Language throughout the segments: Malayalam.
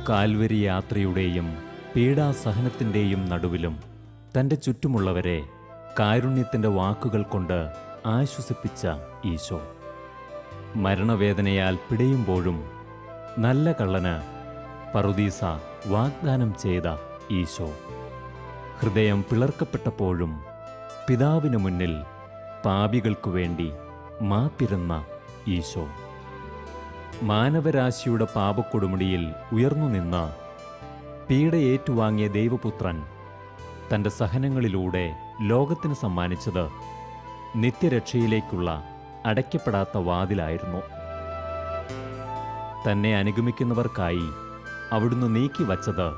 കാൽവരി യാത്രയുടെയും പീഡാസഹനത്തിൻ്റെയും നടുവിലും തൻ്റെ ചുറ്റുമുള്ളവരെ കാരുണ്യത്തിൻ്റെ വാക്കുകൾ കൊണ്ട് ആശ്വസിപ്പിച്ച ഈശോ, മരണവേദനയാൽ പിടയുമ്പോഴും നല്ല കള്ളന് പറുദീസ വാഗ്ദാനം ചെയ്ത ഈശോ, ഹൃദയം പിളർക്കപ്പെട്ടപ്പോഴും പിതാവിനു മുന്നിൽ പാപികൾക്കു വേണ്ടി മാപ്പിരുന്ന ഈശോ, മാനവരാശിയുടെ പാപക്കൊടുമുടിയിൽ ഉയർന്നു നിന്ന് പീഡയേറ്റുവാങ്ങിയ ദൈവപുത്രൻ തൻ്റെ സഹനങ്ങളിലൂടെ ലോകത്തിന് സമ്മാനിച്ചത് നിത്യരക്ഷയിലേക്കുള്ള അടയ്ക്കപ്പെടാത്ത വാതിലായിരുന്നു. തന്നെ അനുഗമിക്കുന്നവർക്കായി അവിടുന്ന് നീക്കിവച്ചത്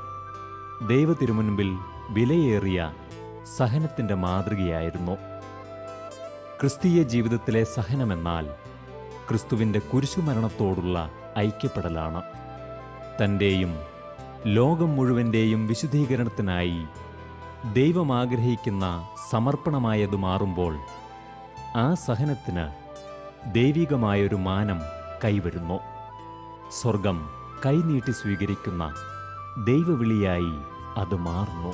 ദൈവത്തിരുമുൻപിൽ വിലയേറിയ സഹനത്തിൻ്റെ മാതൃകയായിരുന്നു. ക്രിസ്തീയ ജീവിതത്തിലെ സഹനമെന്നാൽ ക്രിസ്തുവിൻ്റെ കുരിശുമരണത്തോടുള്ള ഐക്യപ്പെടലാണ്. തൻ്റെയും ലോകം മുഴുവൻ്റെയും വിശുദ്ധീകരണത്തിനായി ദൈവം ആഗ്രഹിക്കുന്ന സമർപ്പണമായത് മാറുമ്പോൾ ആ സഹനത്തിന് ദൈവികമായൊരു മാനം കൈവരുന്നു. സ്വർഗം കൈനീട്ടി സ്വീകരിക്കുന്ന ദൈവവിളിയായി അത് മാറുന്നു.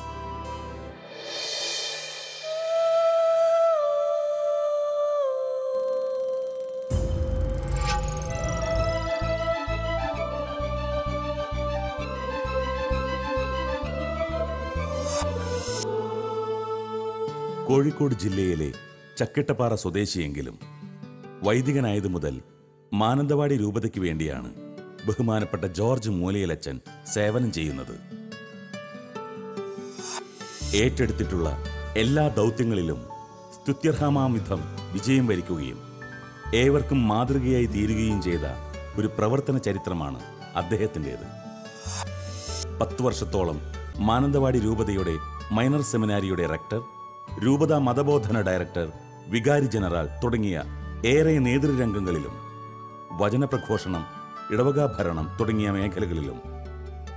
കോഴിക്കോട് ജില്ലയിലെ ചക്കിട്ടപ്പാറ സ്വദേശിയെങ്കിലും വൈദികനായതു മുതൽ മാനന്തവാടി രൂപതയ്ക്ക് വേണ്ടിയാണ് ബഹുമാനപ്പെട്ട ജോർജ് മൂലയിലച്ചൻ സേവനം ചെയ്യുന്നത്. ഏറ്റെടുത്തിട്ടുള്ള എല്ലാ ദൗത്യങ്ങളിലും സ്തുത്യർഹമാംവിധം വിജയം വരിക്കുകയും ഏവർക്കും മാതൃകയായി തീരുകയും ചെയ്ത ഒരു പ്രവർത്തന ചരിത്രമാണ് അദ്ദേഹത്തിൻ്റേത്. 10 വർഷത്തോളം മാനന്തവാടി രൂപതയുടെ മൈനർ സെമിനാരിയുടെ റെക്ടർ, രൂപത മതബോധന ഡയറക്ടർ, വികാരി ജനറൽ തുടങ്ങിയ ഏറെ നേതൃരംഗങ്ങളിലും വചനപ്രഘോഷണം, ഇടവകാഭരണം തുടങ്ങിയ മേഖലകളിലും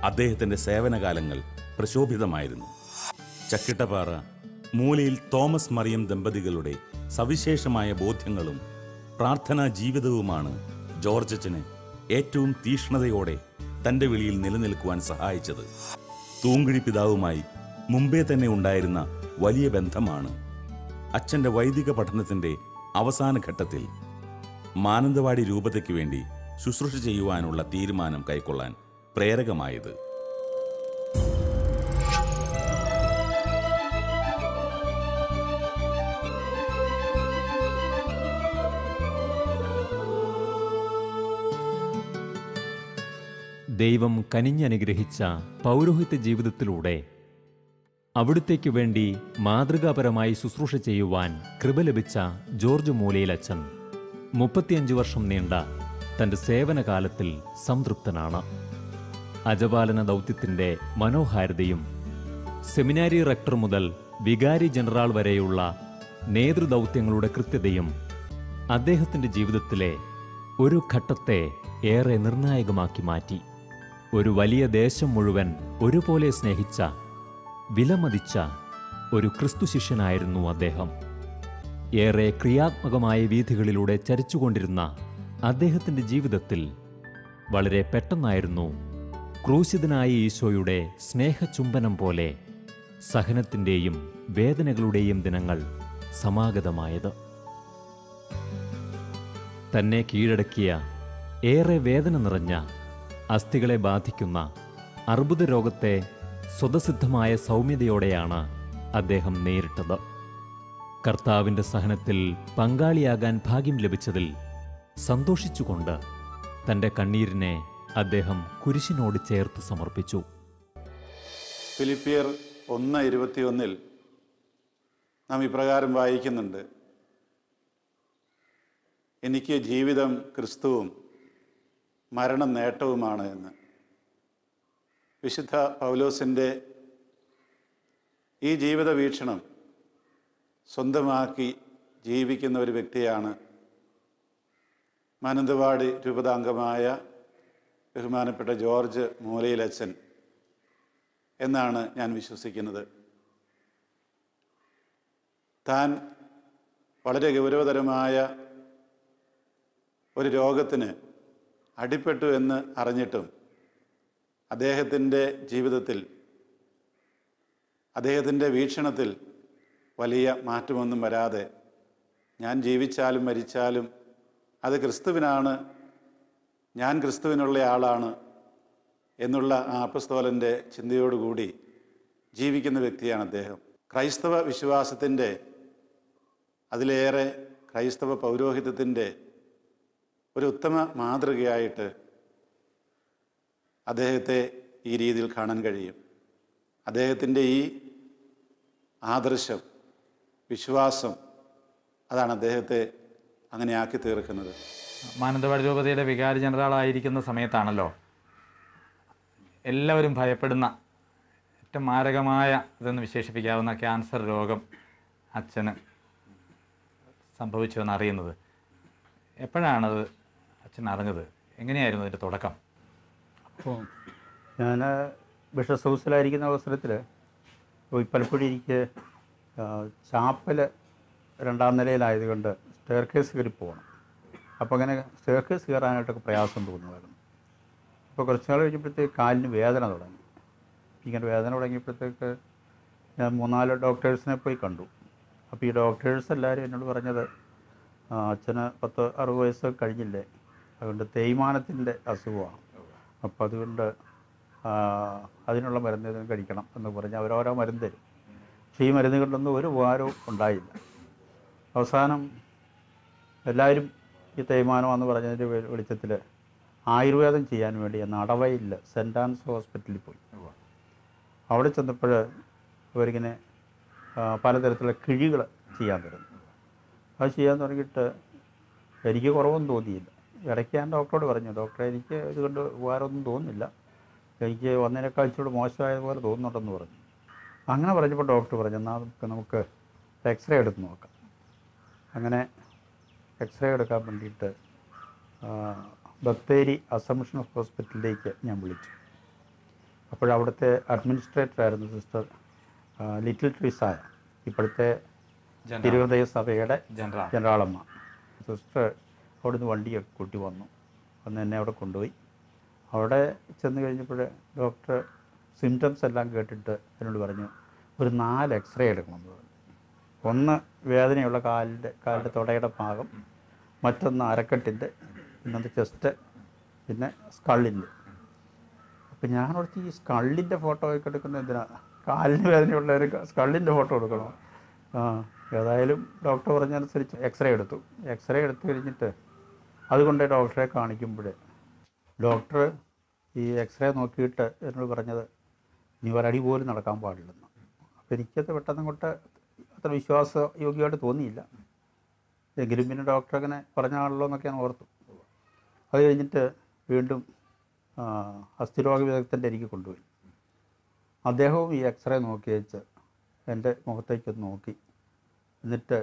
അദ്ദേഹത്തിൻ്റെ സേവനകാലങ്ങൾ പ്രശോഭിതമായിരുന്നു. ചക്കിട്ടപ്പാറ മൂലയിൽ തോമസ് മറിയം ദമ്പതികളുടെ സവിശേഷമായ ബോധ്യങ്ങളും പ്രാർത്ഥനാ ജീവിതവുമാണ് ജോർജച്ചന് ഏറ്റവും തീക്ഷ്ണതയോടെ തൻ്റെ വിളിയിൽ നിലനിൽക്കുവാൻ സഹായിച്ചത്. തൂങ്കുഴി പിതാവുമായി മുമ്പേ തന്നെ ഉണ്ടായിരുന്ന വലിയ ബന്ധമാണ് അച്ഛൻ്റെ വൈദിക പഠനത്തിൻ്റെ അവസാന ഘട്ടത്തിൽ മാനന്തവാടി രൂപതയ്ക്ക് വേണ്ടി ശുശ്രൂഷ ചെയ്യുവാനുള്ള തീരുമാനം കൈക്കൊള്ളാൻ പ്രേരകമായത്. ദൈവം കനിഞ്ഞനുഗ്രഹിച്ച പൗരോഹിത്യ ജീവിതത്തിലൂടെ അവിടുത്തേക്ക് വേണ്ടി മാതൃകാപരമായി ശുശ്രൂഷ ചെയ്യുവാൻ കൃപ ലഭിച്ച ജോർജ് മൂലയിലച്ചൻ 35 വർഷം നീണ്ട തൻ്റെ സേവനകാലത്തിൽ സംതൃപ്തനാണ്. അജപാലന ദൗത്യത്തിൻ്റെ മനോഹാരിതയും സെമിനാരി റെക്ടർ മുതൽ വികാരി ജനറൽ വരെയുള്ള നേതൃദൗത്യങ്ങളുടെ കൃത്യതയും അദ്ദേഹത്തിൻ്റെ ജീവിതത്തിലെ ഒരു ഘട്ടത്തെ ഏറെ നിർണായകമാക്കി മാറ്റി. ഒരു വലിയ ദേശം മുഴുവൻ ഒരുപോലെ സ്നേഹിച്ച, വിലമതിച്ച ഒരു ക്രിസ്തു ശിഷ്യനായിരുന്നു അദ്ദേഹം. ഏറെ ക്രിയാത്മകമായ വീഥികളിലൂടെ ചരിച്ചുകൊണ്ടിരുന്ന അദ്ദേഹത്തിൻ്റെ ജീവിതത്തിൽ വളരെ പെട്ടെന്നായിരുന്നു ക്രൂശിതനായ ഈശോയുടെ സ്നേഹചുംബനം പോലെ സഹനത്തിൻ്റെയും വേദനകളുടെയും ദിനങ്ങൾ സമാഗതമായത്. തന്നെ കീഴടക്കിയ ഏറെ വേദന നിറഞ്ഞ, അസ്ഥികളെ ബാധിക്കുന്ന അർബുദ രോഗത്തെ സ്വതസിദ്ധമായ സൗമ്യതയോടെയാണ് അദ്ദേഹം നേരിട്ടത്. കർത്താവിൻ്റെ സഹനത്തിൽ പങ്കാളിയാകാൻ ഭാഗ്യം ലഭിച്ചതിൽ സന്തോഷിച്ചുകൊണ്ട് തൻ്റെ കണ്ണീരിനെ അദ്ദേഹം കുരിശിനോട് ചേർത്ത് സമർപ്പിച്ചു. ഫിലിപ്പിയർ 1:21 നാം ഇപ്രകാരം വായിക്കുന്നുണ്ട്: എനിക്ക് ജീവിതം ക്രിസ്തുവും മരണം നേട്ടവുമാണ് എന്ന്. വിശുദ്ധ പൗലോസിൻ്റെ ഈ ജീവിത വീക്ഷണം സ്വന്തമാക്കി ജീവിക്കുന്ന ഒരു വ്യക്തിയാണ് മാനന്തവാടി രൂപതാംഗമായ ബഹുമാനപ്പെട്ട ജോർജ് മൂലയിലച്ചൻ എന്നാണ് ഞാൻ വിശ്വസിക്കുന്നത്. താൻ വളരെ ഗൗരവതരമായ ഒരു രോഗത്തിന് അടിപ്പെട്ടു എന്ന് അറിഞ്ഞിട്ടും അദ്ദേഹത്തിൻ്റെ ജീവിതത്തിൽ, അദ്ദേഹത്തിൻ്റെ വീക്ഷണത്തിൽ വലിയ മാറ്റമൊന്നും വരാതെ ഞാൻ ജീവിച്ചാലും മരിച്ചാലും അത് ക്രിസ്തുവിനാണ്, ഞാൻ ക്രിസ്തുവിനുള്ള ആളാണ് എന്നുള്ള ആ അപ്പസ്തോലൻ്റെ ചിന്തയോടുകൂടി ജീവിക്കുന്ന വ്യക്തിയാണ് അദ്ദേഹം. ക്രൈസ്തവ വിശ്വാസത്തിൻ്റെ, അതിലേറെ ക്രൈസ്തവ പൗരോഹിത്യത്തിൻ്റെ ഒരു ഉത്തമ മാതൃകയായിട്ട് അദ്ദേഹത്തെ ഈ രീതിയിൽ കാണാൻ കഴിയും. അദ്ദേഹത്തിൻ്റെ ഈ ആദർശം, വിശ്വാസം, അതാണ് അദ്ദേഹത്തെ അങ്ങനെ ആക്കി തീർക്കുന്നത്. മാനന്തവാടി രൂപതയുടെ വികാരി ജനറലായിരിക്കുന്ന സമയത്താണല്ലോ എല്ലാവരും ഭയപ്പെടുന്ന ഏറ്റവും മാരകമായ ഇതെന്ന് വിശേഷിപ്പിക്കാവുന്ന ക്യാൻസർ രോഗം അച്ഛന് സംഭവിച്ചുവെന്ന് അറിയുന്നത്. എപ്പോഴാണത് അച്ഛൻ അറിഞ്ഞത്? എങ്ങനെയായിരുന്നു അതിൻ്റെ തുടക്കം? അപ്പോൾ ഞാൻ ബിഷപ്പ് ഹൗസിലായിരിക്കുന്ന അവസരത്തിൽ പലപ്പോഴും എനിക്ക് ചാപ്പൽ 2ാം നിലയിലായതുകൊണ്ട് സ്റ്റെയർ കേസ് കയറി പോകണം. അപ്പോൾ അങ്ങനെ സ്റ്റെയർ കേസ് കയറാനായിട്ടൊക്കെ പ്രയാസം തോന്നുമായിരുന്നു. അപ്പോൾ കുറച്ച് നാൾ കഴിഞ്ഞപ്പോഴത്തേക്ക് കാലിന് വേദന തുടങ്ങി. ഇങ്ങനെ വേദന തുടങ്ങിയപ്പോഴത്തേക്ക് ഞാൻ 3-4 ഡോക്ടേഴ്സിനെ പോയി കണ്ടു. അപ്പോൾ ഈ ഡോക്ടേഴ്സ് എല്ലാവരും എന്നോട് പറഞ്ഞത്, അച്ഛന് 10-60 വയസ്സൊക്കെ കഴിഞ്ഞില്ലേ, അതുകൊണ്ട് തേയ്മാനത്തിൻ്റെ അസുഖമാണ്, അപ്പോൾ അതുകൊണ്ട് അതിനുള്ള മരുന്ന് കഴിക്കണം എന്ന് പറഞ്ഞ് അവരോരോ മരുന്ന് തരും. പക്ഷേ ഈ മരുന്നുകളിലൊന്നും ഒരു ഉപകാരവും ഉണ്ടായില്ല. അവസാനം എല്ലാവരും ഈ തേയ്മാനമെന്ന് പറഞ്ഞതിൻ്റെ വെളിച്ചത്തിൽ ആയുർവേദം ചെയ്യാൻ വേണ്ടി നടവയിൽ സെൻറ്റ് ആൻസ് ഹോസ്പിറ്റലിൽ പോയി. അവിടെ ചെന്നപ്പോൾ അവരിങ്ങനെ പലതരത്തിലുള്ള കിഴികൾ ചെയ്യാൻ തുടങ്ങി. അത് ചെയ്യാൻ തുടങ്ങിയിട്ട് എനിക്ക് കുറവൊന്നും തോന്നിയില്ല. ഇടയ്ക്ക് ഞാൻ ഡോക്ടറോട് പറഞ്ഞു, ഡോക്ടറെ എനിക്ക് ഇതുകൊണ്ട് ഉപകാരമൊന്നും തോന്നുന്നില്ല, എനിക്ക് വന്നതിനേക്കാൾ ഇച്ചിരി മോശമായതുപോലെ തോന്നുന്നുണ്ടെന്ന് പറഞ്ഞു. അങ്ങനെ പറഞ്ഞപ്പോൾ ഡോക്ടർ പറഞ്ഞു, എന്നാൽ നമുക്ക് എക്സ്റേ എടുത്ത് നോക്കാം. അങ്ങനെ എക്സ്റേ എടുക്കാൻ വേണ്ടിയിട്ട് ബത്തേരി അസംഷൻ ഹോസ്പിറ്റലിലേക്ക് ഞാൻ വിളിച്ചു. അപ്പോഴവിടുത്തെ അഡ്മിനിസ്ട്രേറ്ററായിരുന്നു സിസ്റ്റർ ലിറ്റിൽ ട്രീസായ, ഇപ്പോഴത്തെ തിരുവനന്തപുരം സഭയുടെ ജനറാളമ്മ. സിസ്റ്റർ അവിടുന്ന് വണ്ടിയൊക്കെ കൂട്ടി വന്നു എന്നെ അവിടെ കൊണ്ടുപോയി. അവിടെ ചെന്ന് കഴിഞ്ഞപ്പോൾ ഡോക്ടർ സിംറ്റംസ് എല്ലാം കേട്ടിട്ട് എന്നോട് പറഞ്ഞു, ഒരു 4 എക്സ്റേ എടുക്കണമെന്ന് പറഞ്ഞു. ഒന്ന് വേദനയുള്ള കാലിൻ്റെ തുടയുടെ ഭാഗം, മറ്റൊന്ന് അരക്കെട്ടിൻ്റെ, പിന്നൊന്ന് ചെസ്റ്റ്, പിന്നെ സ്കള്ളിൻ്റെ. അപ്പം ഞാനോടത്ത് ഈ സ്കള്ളിൻ്റെ ഫോട്ടോ ഒക്കെ എടുക്കുന്നത് എന്തിനാണ്, കാലിന് വേദനയുള്ളവർ സ്കള്ളിൻ്റെ ഫോട്ടോ എടുക്കണോ? ഏതായാലും ഡോക്ടർ പറഞ്ഞതനുസരിച്ച് എക്സ്റേ എടുത്തു. എക്സ്റേ എടുത്തു കഴിഞ്ഞിട്ട് അതുകൊണ്ട് ഡോക്ടറെ കാണിക്കുമ്പോൾ ഡോക്ടർ ഈ എക്സ്റേ നോക്കിയിട്ട് എന്നോട് പറഞ്ഞത്, ഇനി ഒരടി പോലും നടക്കാൻ പാടില്ലെന്ന്. അപ്പോൾ എനിക്കത് പെട്ടെന്ന് അങ്ങോട്ട് അത്ര വിശ്വാസയോഗ്യമായിട്ട് തോന്നിയില്ല. എങ്കിലും പിന്നെ ഡോക്ടർ അങ്ങനെ പറഞ്ഞാണല്ലോ എന്നൊക്കെ ഞാൻ ഓർത്തു. അത് കഴിഞ്ഞിട്ട് വീണ്ടും അസ്ഥിരോഗ വിദഗ്ധൻ്റെ എനിക്ക് കൊണ്ടുപോയി. അദ്ദേഹവും ഈ എക്സ്റേ നോക്കി വെച്ച് എൻ്റെ മുഖത്തേക്കൊന്ന് നോക്കി, എന്നിട്ട്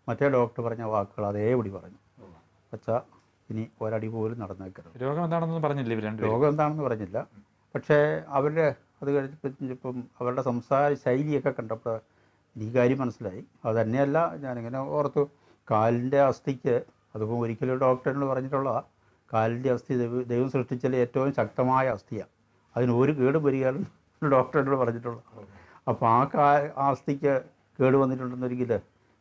മറ്റേ ഡോക്ടർ പറഞ്ഞ വാക്കുകൾ അതേപടി പറഞ്ഞു, വച്ചാൽ ഇനി ഒരടി പോലും നടന്നേക്കരുത്. രോഗം എന്താണെന്ന് പറഞ്ഞില്ല? രോഗം എന്താണെന്ന് പറഞ്ഞില്ല. പക്ഷേ അവരുടെ അത് കഴിഞ്ഞപ്പം അവരുടെ സംസാര ശൈലിയൊക്കെ കണ്ടപ്പോൾ എനിക്ക് കാര്യം മനസ്സിലായി. അത് തന്നെയല്ല, ഞാനിങ്ങനെ ഓർത്തു, കാലിൻ്റെ അസ്ഥിക്ക്, അതിപ്പോൾ ഒരിക്കലും ഡോക്ടറിനോട് പറഞ്ഞിട്ടുള്ള കാലിൻ്റെ അസ്ഥി ദൈവം സൃഷ്ടിച്ചാൽ ഏറ്റവും ശക്തമായ അസ്ഥിയാണ്, അതിന് ഒരു കേടും വരികയാണ് ഡോക്ടറിനോട് പറഞ്ഞിട്ടുള്ളത്. അപ്പോൾ ആ അസ്ഥിക്ക് കേട് വന്നിട്ടുണ്ടെന്നൊരിക്കൽ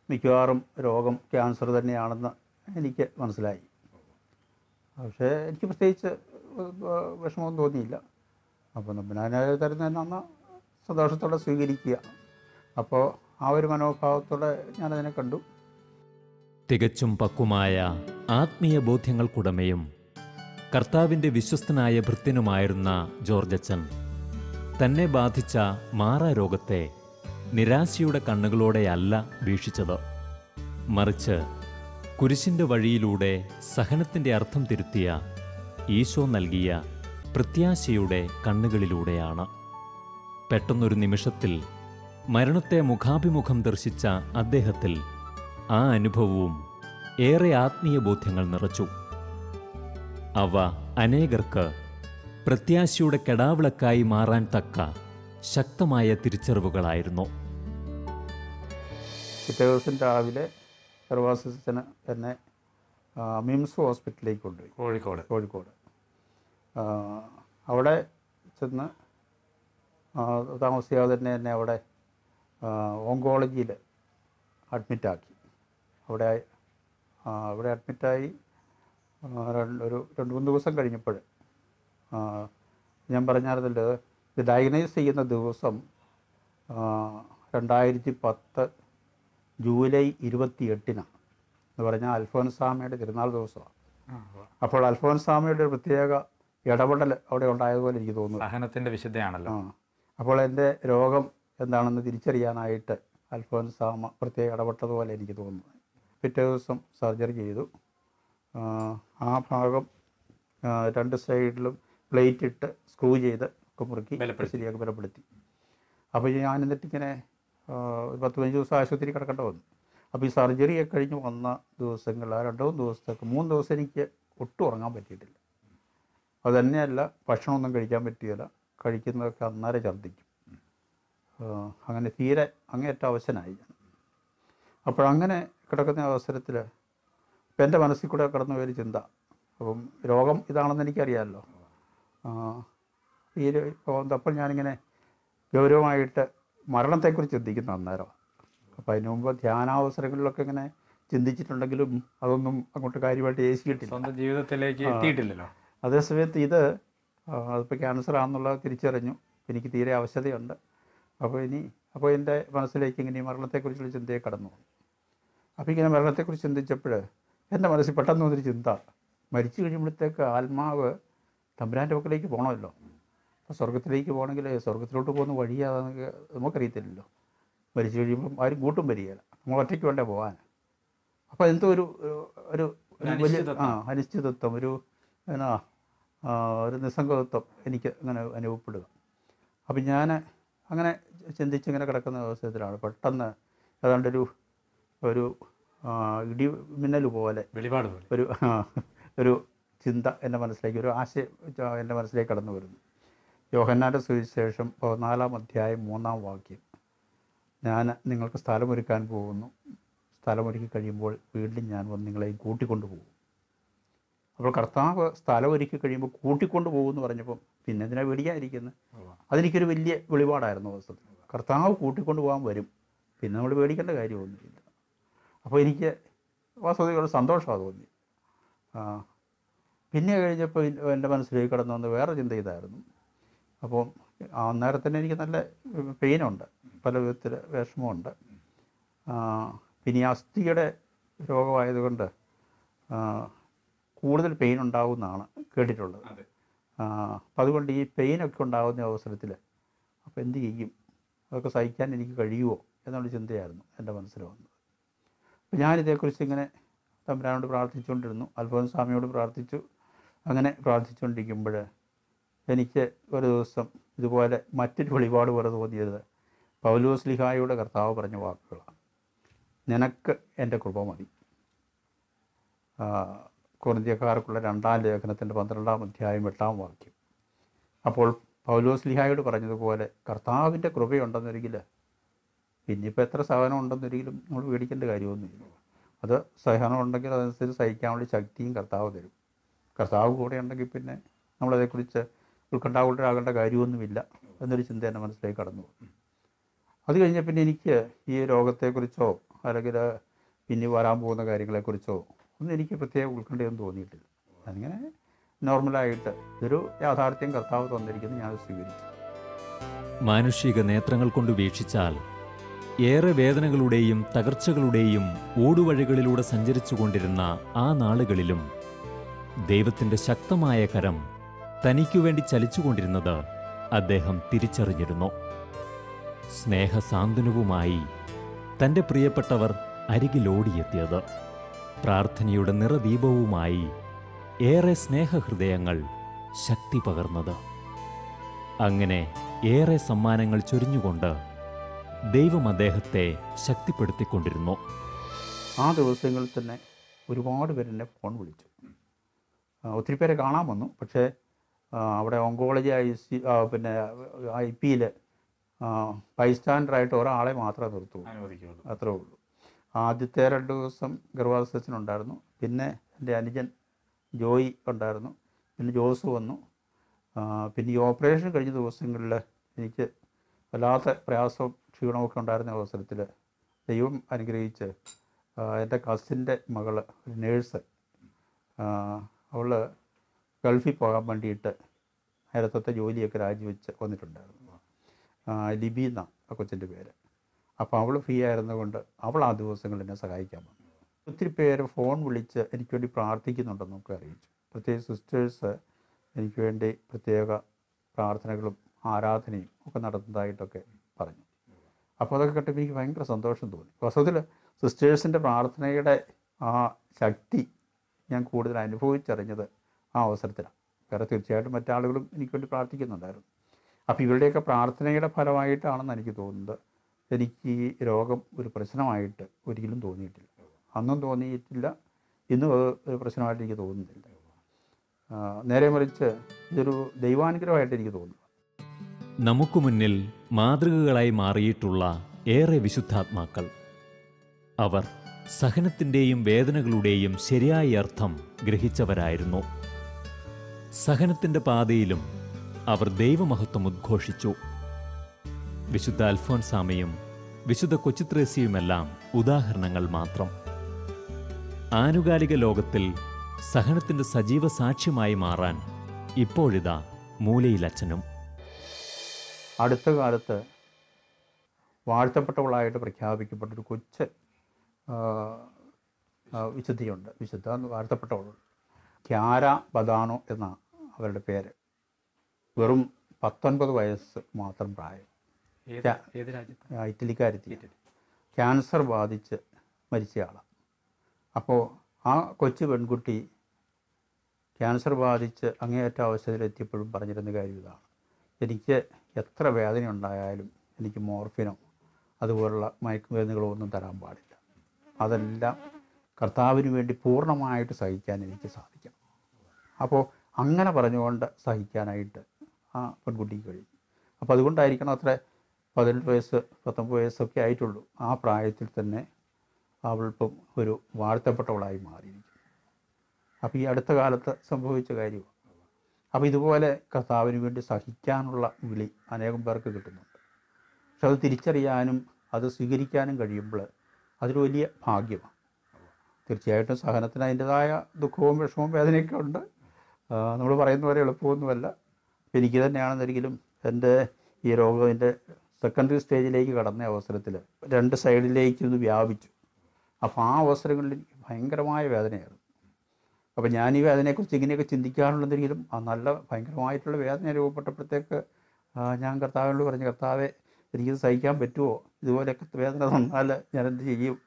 മിക്കവാറും രോഗം ക്യാൻസർ തന്നെയാണെന്ന് എനിക്ക് മനസ്സിലായി. പക്ഷേ എനിക്ക് പ്രത്യേകിച്ച് വിഷമമൊന്നും തോന്നിയില്ല. അപ്പോൾ ഞാൻ തരുന്നതെന്ന് അന്ന് സന്തോഷത്തോടെ സ്വീകരിക്കുക. അപ്പോൾ ആ ഒരു മനോഭാവത്തോടെ ഞാനതിനെ കണ്ടു. തികച്ചും പക്വമായ ആത്മീയ ബോധ്യങ്ങൾക്കുടമയും കർത്താവിൻ്റെ വിശ്വസ്തനായ ഭൃത്യനുമായിരുന്ന ജോർജച്ചൻ തന്നെ ബാധിച്ച മാറാരോഗത്തെ നിരാശയുടെ കണ്ണുകളോടെയല്ല വീക്ഷിച്ചത്. മറിച്ച് കുരിശിൻ്റെ വഴിയിലൂടെ സഹനത്തിൻ്റെ അർത്ഥം തിരുത്തിയ ഈശോ നൽകിയ പ്രത്യാശയുടെ കണ്ണുകളിലൂടെയാണ്. പെട്ടെന്നൊരു നിമിഷത്തിൽ മരണത്തെ മുഖാഭിമുഖം ദർശിച്ച അദ്ദേഹത്തിൽ ആ അനുഭവവും ഏറെ ആത്മീയ ബോധ്യങ്ങൾ നിറച്ചു. അവ അനേകർക്ക് പ്രത്യാശയുടെ കെടാവിളക്കായി മാറാൻ തക്ക ശക്തമായ തിരിച്ചറിവുകളായിരുന്നു. പിറ്റേ ദിവസം രാവിലെ സർവാസിന് എന്നെ മിംസ് ഹോസ്പിറ്റലിലേക്ക് കൊണ്ടുപോയി, കോഴിക്കോട്. അവിടെ ചെന്ന് താമസിയാതെ തന്നെ എന്നെ അവിടെ ഓങ്കോളജിയിൽ അഡ്മിറ്റാക്കി. അവിടെ അഡ്മിറ്റായി ഒരു 2-3 ദിവസം കഴിഞ്ഞപ്പോൾ ഞാൻ പറഞ്ഞായിരുന്നല്ലോ, ഇത് ഡയഗ്നൈസ് ചെയ്യുന്ന ദിവസം 2010 ജൂലൈ 28-നാണ് എന്ന് പറഞ്ഞാൽ അൽഫോൻസാമയുടെ തിരുനാൾ ദിവസമാണ്. അപ്പോൾ അൽഫോൻസാമയുടെ ഒരു പ്രത്യേക ഇടപെടൽ അവിടെ ഉണ്ടായതുപോലെ എനിക്ക് തോന്നുന്നു. സഹനത്തിൻ്റെ വിശുദ്ധയാണല്ലോ. അപ്പോൾ എൻ്റെ രോഗം എന്താണെന്ന് തിരിച്ചറിയാനായിട്ട് അൽഫോൻസാമ പ്രത്യേകം ഇടപെട്ടതുപോലെ എനിക്ക് തോന്നുന്നു. പിറ്റേ ദിവസം സർജറി ചെയ്തു. ആ ഭാഗം 2 സൈഡിലും പ്ലേറ്റ് ഇട്ട് സ്ക്രൂ ചെയ്ത് മുറുക്കി ശരിയാക്കി ബലപ്പെടുത്തി. അപ്പോൾ ഞാൻ എന്നിട്ടിങ്ങനെ 10-15 ദിവസം ആശുപത്രി കിടക്കേണ്ട വന്നു. അപ്പോൾ ഈ സർജറിയൊക്കെ കഴിഞ്ഞ് വന്ന ദിവസങ്ങളിൽ 2-3 ദിവസത്തേക്ക് 3 ദിവസം എനിക്ക് ഒട്ടും ഉറങ്ങാൻ പറ്റിയിട്ടില്ല. അതുതന്നെയല്ല, ഭക്ഷണമൊന്നും കഴിക്കാൻ പറ്റിയില്ല. കഴിക്കുന്നതൊക്കെ അന്നേരം ഛർദ്ദിക്കും. അങ്ങനെ തീരെ അങ്ങേയറ്റ അവശനായി ഞാൻ. അപ്പോഴങ്ങനെ കിടക്കുന്ന അവസരത്തിൽ ഇപ്പം എൻ്റെ മനസ്സിൽ കൂടെ കടന്നു പോയൊരു ചിന്ത, അപ്പം രോഗം ഇതാണെന്ന് എനിക്കറിയാമല്ലോ. അപ്പോൾ ഞാനിങ്ങനെ ഗൗരവമായിട്ട് മരണത്തെക്കുറിച്ച് ചിന്തിക്കുന്നു അന്നേരം. അപ്പോൾ അതിന് മുമ്പ് ധ്യാനാവസരങ്ങളിലൊക്കെ ഇങ്ങനെ ചിന്തിച്ചിട്ടുണ്ടെങ്കിലും അതൊന്നും അങ്ങോട്ട് കാര്യമായിട്ട് ഏശിയിട്ടില്ല, സ്വന്തം ജീവിതത്തിലേക്ക് എത്തിയിട്ടില്ലല്ലോ. അതേസമയത്ത് അതിപ്പോൾ ക്യാൻസർ ആണെന്നുള്ളത് തിരിച്ചറിഞ്ഞു. എനിക്ക് തീരെ അവശതയുണ്ട്. അപ്പോൾ എൻ്റെ മനസ്സിലേക്ക് ഇങ്ങനെ ഈ മരണത്തെക്കുറിച്ചുള്ള ചിന്തയെ കടന്നു. അപ്പോൾ ഇങ്ങനെ മരണത്തെക്കുറിച്ച് ചിന്തിച്ചപ്പോൾ എൻ്റെ മനസ്സിൽ പെട്ടെന്ന് വന്നൊരു ചിന്ത, മരിച്ചു കഴിയുമ്പോഴത്തേക്ക് ആത്മാവ് തമ്പുരാൻ്റെ പക്കലേക്ക് പോകണമല്ലോ. അപ്പോൾ സ്വർഗത്തിലേക്ക് പോകണമെങ്കിൽ സ്വർഗത്തിലോട്ട് പോകുന്ന വഴിയാണെന്ന് നമുക്കറിയത്തില്ലല്ലോ. മരിച്ചു കഴിയുമ്പം ആരും കൂട്ടും വരികയില്ല, നമ്മൾ ഒറ്റയ്ക്ക് വേണ്ടേ പോകാൻ. അപ്പോൾ എന്തോ ഒരു വലിയ അനിശ്ചിതത്വം, ഒരു നിസ്സംഗതത്വം എനിക്ക് അങ്ങനെ അനുഭവപ്പെടുക. അപ്പം ഞാൻ അങ്ങനെ ചിന്തിച്ചിങ്ങനെ കിടക്കുന്ന അവസരത്തിലാണ് പെട്ടെന്ന് ഏതാണ്ടൊരു ഇടി മിന്നൽ പോലെ ഒരു ചിന്ത എൻ്റെ മനസ്സിലേക്ക്, ഒരു ആശയം എൻ്റെ മനസ്സിലേക്ക് കടന്നു വരുന്നു. യോഹന്നാൻ്റെ സുവിശേഷം 14-ാം അധ്യായം 3-ാം വാക്യം, ഞാൻ നിങ്ങൾക്ക് സ്ഥലമൊരുക്കാൻ പോകുന്നു, സ്ഥലമൊരുക്കി കഴിയുമ്പോൾ വീണ്ടും ഞാൻ വന്ന് നിങ്ങളെയും കൂട്ടിക്കൊണ്ടുപോകും. അപ്പോൾ കർത്താവ് സ്ഥലമൊരുക്കി കഴിയുമ്പോൾ കൂട്ടിക്കൊണ്ടു പോകുമെന്ന് പറഞ്ഞപ്പം പിന്നെ എന്തിനാണ് പേടിക്കാതിരിക്കുന്നത്? അതെനിക്കൊരു വലിയ വെളിപാടായിരുന്നു. അവസരം കർത്താവ് കൂട്ടിക്കൊണ്ടു പോകാൻ വരും, പിന്നെ നമ്മൾ പേടിക്കേണ്ട കാര്യമൊന്നുമില്ല. അപ്പോൾ എനിക്ക് വാസ്തവതയോട് സന്തോഷമാണ് തോന്നി. പിന്നെ കഴിഞ്ഞപ്പോൾ എൻ്റെ മനസ്സിലേക്ക് കടന്നു വന്ന് വേറെ ചിന്ത ഇതായിരുന്നു. അപ്പോൾ അന്നേരം തന്നെ എനിക്ക് നല്ല പെയിനുണ്ട്, പല വിധത്തിൽ വിഷമമുണ്ട്. പിന്നെ ഈ അസ്ഥിയുടെ രോഗമായതുകൊണ്ട് കൂടുതൽ പെയിൻ ഉണ്ടാവുമെന്നാണ് കേട്ടിട്ടുള്ളത്. അപ്പം അതുകൊണ്ട് ഈ പെയിനൊക്കെ ഉണ്ടാകുന്ന അവസരത്തിൽ അപ്പോൾ എന്ത് ചെയ്യും, അതൊക്കെ സഹിക്കാൻ എനിക്ക് കഴിയുമോ എന്നുള്ള ചിന്തയായിരുന്നു എൻ്റെ മനസ്സിൽ വന്നത്. അപ്പോൾ ഞാനിതേക്കുറിച്ച് ഇങ്ങനെ തമ്പുരാനോട് പ്രാർത്ഥിച്ചുകൊണ്ടിരുന്നു, അൽഫോൻസാമയോട് പ്രാർത്ഥിച്ചു. അങ്ങനെ പ്രാർത്ഥിച്ചുകൊണ്ടിരിക്കുമ്പോൾ എനിക്ക് ഒരു ദിവസം ഇതുപോലെ മറ്റൊരു വെളിപാട് പോലെ തോന്നിയത് പൗലോസ്ലീഹായുടെ കർത്താവ് പറഞ്ഞ വാക്കുകളാണ്. നിനക്ക് എൻ്റെ കൃപ മതി. കൊരിന്ത്യക്കാർക്കുള്ള 2-ാം ലേഖനത്തിൻ്റെ 12-ാം അധ്യായം 8-ാം വാക്യം. അപ്പോൾ പൗലോസ്ലീഹായോട് പറഞ്ഞതുപോലെ കർത്താവിൻ്റെ കൃപയുണ്ടെന്നൊരിക്കൽ പിന്നിപ്പോൾ എത്ര സഹനം ഉണ്ടെന്നൊരിക്കലും നമ്മൾ പേടിക്കേണ്ട കാര്യമൊന്നുമില്ല. അത് സഹനം ഉണ്ടെങ്കിൽ അതനുസരിച്ച് സഹിക്കാനുള്ള ശക്തിയും കർത്താവ് തരും. കർത്താവ് കൂടെ ഉണ്ടെങ്കിൽ പിന്നെ നമ്മളതേക്കുറിച്ച് ഉത്കണ്ഠാകുലരാകേണ്ട കാര്യമൊന്നുമില്ല എന്നൊരു ചിന്ത എൻ്റെ മനസ്സിലേക്ക് കടന്നു. അത് കഴിഞ്ഞ പിന്നെ എനിക്ക് ഈ രോഗത്തെക്കുറിച്ചോ അല്ലെങ്കിൽ പിന്നെ വരാൻ പോകുന്ന കാര്യങ്ങളെക്കുറിച്ചോ ഒന്നും എനിക്ക് പ്രത്യേക ഉത്കണ്ഠയൊന്നും തോന്നിയിട്ടില്ല. അതിങ്ങനെ നോർമലായിട്ട് ഇതൊരു യാഥാർത്ഥ്യം കർത്താവ് തന്നിരിക്കുന്നു, ഞാൻ സ്വീകരിച്ചു. മാനുഷിക നേത്രങ്ങൾ കൊണ്ട് വീക്ഷിച്ചാൽ ഏറെ വേദനകളുടെയും തകർച്ചകളുടെയും ഊടുവഴികളിലൂടെ സഞ്ചരിച്ചു കൊണ്ടിരുന്ന ആ നാളുകളിലും ദൈവത്തിൻ്റെ ശക്തമായ കരം തനിക്കുവേണ്ടി ചലിച്ചുകൊണ്ടിരുന്നത് അദ്ദേഹം തിരിച്ചറിഞ്ഞിരുന്നു. സ്നേഹസാന്ത്വനവുമായി തൻ്റെ പ്രിയപ്പെട്ടവർ അരികിലോടിയെത്തിയത്, പ്രാർത്ഥനയുടെ നിറദീപവുമായി ഏറെ സ്നേഹഹൃദയങ്ങൾ ശക്തി പകർന്നത്, അങ്ങനെ ഏറെ സമ്മാനങ്ങൾ ചൊരിഞ്ഞുകൊണ്ട് ദൈവം അദ്ദേഹത്തെ ശക്തിപ്പെടുത്തിക്കൊണ്ടിരുന്നു. ആ ദിവസങ്ങളിൽ തന്നെ ഒരുപാട് പേരെന്നെ ഫോൺ വിളിച്ചു. ഒത്തിരി പേരെ കാണാൻ വന്നു. പക്ഷേ അവിടെ ഓങ്കോളജി പിന്നെ IP-യിൽ ബൈസ്റ്റാൻഡറായിട്ട് ഒരാളെ മാത്രമേ നിർത്തുള്ളൂ, അത്രേ ഉള്ളൂ. ആദ്യത്തെ 2 ദിവസം ഗർഭാവസ്ഥനുണ്ടായിരുന്നു. പിന്നെ എൻ്റെ അനുജൻ ജോയി ഉണ്ടായിരുന്നു. പിന്നെ ജോസ് വന്നു. പിന്നെ ഈ ഓപ്പറേഷൻ കഴിഞ്ഞ ദിവസങ്ങളിൽ എനിക്ക് വല്ലാത്ത പ്രയാസവും ക്ഷീണമൊക്കെ ഉണ്ടായിരുന്ന അവസരത്തിൽ ദൈവം അനുഗ്രഹിച്ച് എൻ്റെ കസിൻ്റെ മകൾ ഒരു നേഴ്സ്, അവൾ ഗൾഫിൽ പോകാൻ വേണ്ടിയിട്ട് നേരത്തെ ജോലിയൊക്കെ രാജിവെച്ച് വന്നിട്ടുണ്ടായിരുന്നു. ലിബി എന്നാണ് ആ കൊച്ചിൻ്റെ പേര്. അപ്പോൾ അവൾ ഫ്രീ ആയിരുന്നതുകൊണ്ട് അവൾ ആ ദിവസങ്ങളിൽ എന്നെ സഹായിക്കാൻ വന്നു. ഒത്തിരി പേര് ഫോൺ വിളിച്ച് എനിക്ക് വേണ്ടി പ്രാർത്ഥിക്കുന്നുണ്ടെന്നൊക്കെ അറിയിച്ചു. പ്രത്യേകിച്ച് സിസ്റ്റേഴ്സ് എനിക്ക് വേണ്ടി പ്രത്യേക പ്രാർത്ഥനകളും ആരാധനയും ഒക്കെ നടത്തുന്നതായിട്ടൊക്കെ പറഞ്ഞു. അപ്പോൾ അതൊക്കെ കേട്ടപ്പോൾ എനിക്ക് ഭയങ്കര സന്തോഷം തോന്നി. വാസ്തവത്തിൽ സിസ്റ്റേഴ്സിൻ്റെ പ്രാർത്ഥനയുടെ ആ ശക്തി ഞാൻ കൂടുതൽ അനുഭവിച്ചറിഞ്ഞത് ആ അവസരത്തിലാണ്. വേറെ തീർച്ചയായിട്ടും മറ്റാളുകളും എനിക്ക് വേണ്ടി പ്രാർത്ഥിക്കുന്നുണ്ടായിരുന്നു. അപ്പോൾ ഇവരുടെയൊക്കെ പ്രാർത്ഥനയുടെ ഫലമായിട്ടാണെന്ന് എനിക്ക് തോന്നുന്നത്. എനിക്ക് ഈ രോഗം ഒരു പ്രശ്നമായിട്ട് ഒരിക്കലും തോന്നിയിട്ടില്ല. അന്നും തോന്നിയിട്ടില്ല, ഇന്നും അത് ഒരു പ്രശ്നമായിട്ട് എനിക്ക് തോന്നുന്നില്ല. നേരെ മറിച്ച് ഇതൊരു ദൈവാനുഗ്രഹമായിട്ട് എനിക്ക് തോന്നുന്നു. നമുക്ക് മുന്നിൽ മാതൃകകളായി മാറിയിട്ടുള്ള ഏറെ വിശുദ്ധാത്മാക്കൾ. അവർ സഹനത്തിൻ്റെയും വേദനകളുടെയും ശരിയായ അർത്ഥം ഗ്രഹിച്ചവരായിരുന്നു. സഹനത്തിൻ്റെ പാതയിലും അവർ ദൈവമഹത്വം ഉദ്ഘോഷിച്ചു. വിശുദ്ധ അൽഫോൻസാമയും വിശുദ്ധ കൊച്ചുത്രേസ്യയുമെല്ലാം ഉദാഹരണങ്ങൾ മാത്രം. ആനുകാലിക ലോകത്തിൽ സഹനത്തിൻ്റെ സജീവ സാക്ഷ്യമായി മാറാൻ ഇപ്പോഴിതാ മൂലയിലച്ഛനും. അടുത്ത കാലത്ത് വാഴ്ത്തപ്പെട്ടവളായിട്ട് പ്രഖ്യാപിക്കപ്പെട്ടൊരു കൊച്ച് വിശുദ്ധിയുണ്ട്. വിശുദ്ധ വാഴ്ത്തപ്പെട്ടവൾ ക്യാര ബദാനോ എന്ന അവരുടെ പേര്. വെറും 19 വയസ്സ് മാത്രം പ്രായം. ഇറ്റലിക്കാരെത്തി ക്യാൻസർ ബാധിച്ച് മരിച്ചയാളാണ്. അപ്പോൾ ആ കൊച്ചു പെൺകുട്ടി ക്യാൻസർ ബാധിച്ച് അങ്ങേയറ്റ അവസ്ഥയിലെത്തിയപ്പോഴും പറഞ്ഞിരുന്ന കാര്യം ഇതാണ്: എനിക്ക് എത്ര വേദന ഉണ്ടായാലും എനിക്ക് മോർഫിനോ അതുപോലുള്ള മയക്കുമരുന്നുകളോ ഒന്നും തരാൻ പാടില്ല. അതെല്ലാം കർത്താവിന് വേണ്ടി പൂർണ്ണമായിട്ട് സഹിക്കാൻ എനിക്ക് സാധിക്കണം. അപ്പോൾ അങ്ങനെ പറഞ്ഞുകൊണ്ട് സഹിക്കാനായിട്ട് ആ പെൺകുട്ടിക്ക് കഴിയും. അപ്പോൾ അതുകൊണ്ടായിരിക്കണം അത്ര 18 വയസ്സ് 19 വയസ്സൊക്കെ ആയിട്ടുള്ളൂ. ആ പ്രായത്തിൽ തന്നെ അവളിപ്പം ഒരു വാഴ്ത്തപ്പെട്ടവളായി മാറിയിരിക്കും. അപ്പോൾ ഈ അടുത്ത കാലത്ത് സംഭവിച്ച കാര്യമാണ്. അപ്പോൾ ഇതുപോലെ കർത്താവിന് വേണ്ടി സഹിക്കാനുള്ള വിളി അനേകം പേർക്ക് കിട്ടുന്നുണ്ട്. പക്ഷെ അത് തിരിച്ചറിയാനും അത് സ്വീകരിക്കാനും കഴിയുമ്പോൾ അതൊരു വലിയ ഭാഗ്യമാണ്. തീർച്ചയായിട്ടും സഹനത്തിന് അതിൻ്റെതായ ദുഃഖവും വിഷമവും വേദനയൊക്കെ ഉണ്ട്. നമ്മൾ പറയുന്ന പോലെ എളുപ്പമൊന്നുമല്ല. എനിക്ക് തന്നെയാണെന്നൊരിക്കലും എൻ്റെ ഈ രോഗം എൻ്റെ സെക്കൻഡറി സ്റ്റേജിലേക്ക് കടന്ന അവസരത്തിൽ 2 സൈഡിലേക്ക് ഇത് വ്യാപിച്ചു. അപ്പോൾ ആ അവസരങ്ങളിൽ എനിക്ക് ഭയങ്കരമായ വേദനയായിരുന്നു. അപ്പോൾ ഞാൻ ഈ വേദനയെക്കുറിച്ച് ഇങ്ങനെയൊക്കെ ചിന്തിക്കാറുള്ളതെങ്കിലും ആ നല്ല ഭയങ്കരമായിട്ടുള്ള വേദന രൂപപ്പെട്ടപ്പോഴത്തേക്ക് ഞാൻ കർത്താവിനോട് പറഞ്ഞു, കർത്താവെ എനിക്കിത് സഹിക്കാൻ പറ്റുമോ? ഇതുപോലെയൊക്കെ വേദന തന്നാൽ ഞാനെന്ത് ചെയ്യും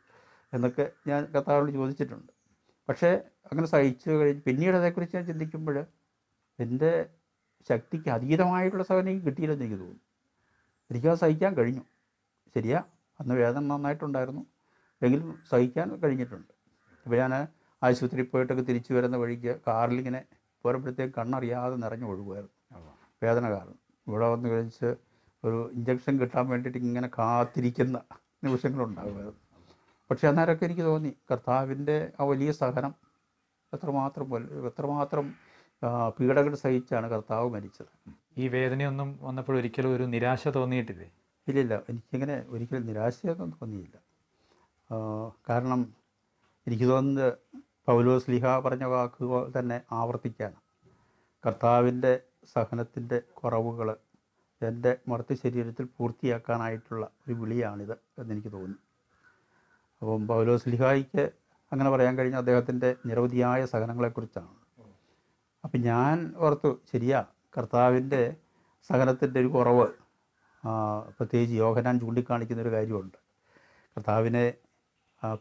എന്നൊക്കെ ഞാൻ കർത്താവിനോട് ചോദിച്ചിട്ടുണ്ട്. പക്ഷേ അങ്ങനെ സഹിച്ചു കഴിഞ്ഞ് പിന്നീട് അതേക്കുറിച്ച് ഞാൻ ചിന്തിക്കുമ്പോൾ എൻ്റെ ശക്തിക്ക് അതീതമായിട്ടുള്ള സഹനം എനിക്ക് കിട്ടിയില്ലെന്ന് എനിക്ക് തോന്നുന്നു. എനിക്കത് സഹിക്കാൻ കഴിഞ്ഞു. ശരിയാ, അന്ന് വേദന നന്നായിട്ടുണ്ടായിരുന്നു, എങ്കിലും സഹിക്കാൻ കഴിഞ്ഞിട്ടുണ്ട്. ഇപ്പോൾ ഞാൻ ആശുപത്രിയിൽ പോയിട്ടൊക്കെ തിരിച്ചു വരുന്ന വഴിക്ക് കാറിലിങ്ങനെ പോരപ്പോഴത്തേക്ക് കണ്ണറിയാതെ നിറഞ്ഞു ഒഴുകുമായിരുന്നു വേദന കാരണം. ഇവിടെ വന്ന് കഴിച്ച് ഒരു ഇഞ്ചക്ഷൻ കിട്ടാൻ വേണ്ടിയിട്ട് ഇങ്ങനെ കാത്തിരിക്കുന്ന നിമിഷങ്ങളുണ്ടാകുമായിരുന്നു. പക്ഷേ അന്നേരമൊക്കെ എനിക്ക് തോന്നി കർത്താവിൻ്റെ ആ വലിയ സഹനം എത്രമാത്രം പീഡകൾ സഹിച്ചാണ് കർത്താവ് മരിച്ചത്. ഈ വേദനയൊന്നും വന്നപ്പോൾ ഒരിക്കലും ഒരു നിരാശ തോന്നിയിട്ടില്ലേ? ഇല്ലില്ല, എനിക്കിങ്ങനെ ഒരിക്കലും നിരാശയൊന്നും തോന്നിയില്ല. കാരണം എനിക്ക് തോന്നുന്നത് പൗലോസ് ശ്ലീഹ പറഞ്ഞ വാക്കുകൾ തന്നെ ആവർത്തിക്കാണ്. കർത്താവിൻ്റെ സഹനത്തിൻ്റെ കുറവുകൾ എൻ്റെ മർത്തി ശരീരത്തിൽ പൂർത്തിയാക്കാനായിട്ടുള്ള ഒരു വിളിയാണിത് എന്നെനിക്ക് തോന്നി. അപ്പം പൗലോസ് ശ്ലീഹായ്ക്ക് അങ്ങനെ പറയാൻ കഴിഞ്ഞ അദ്ദേഹത്തിൻ്റെ നിരവധിയായ സഹനങ്ങളെക്കുറിച്ചാണ്. അപ്പം ഞാൻ ഓർത്തു, ശരിയാ, കർത്താവിൻ്റെ സഹനത്തിൻ്റെ ഒരു കുറവ് പ്രത്യേകിച്ച് യോഹന്നാൻ ചൂണ്ടിക്കാണിക്കുന്നൊരു കാര്യമുണ്ട്. കർത്താവിനെ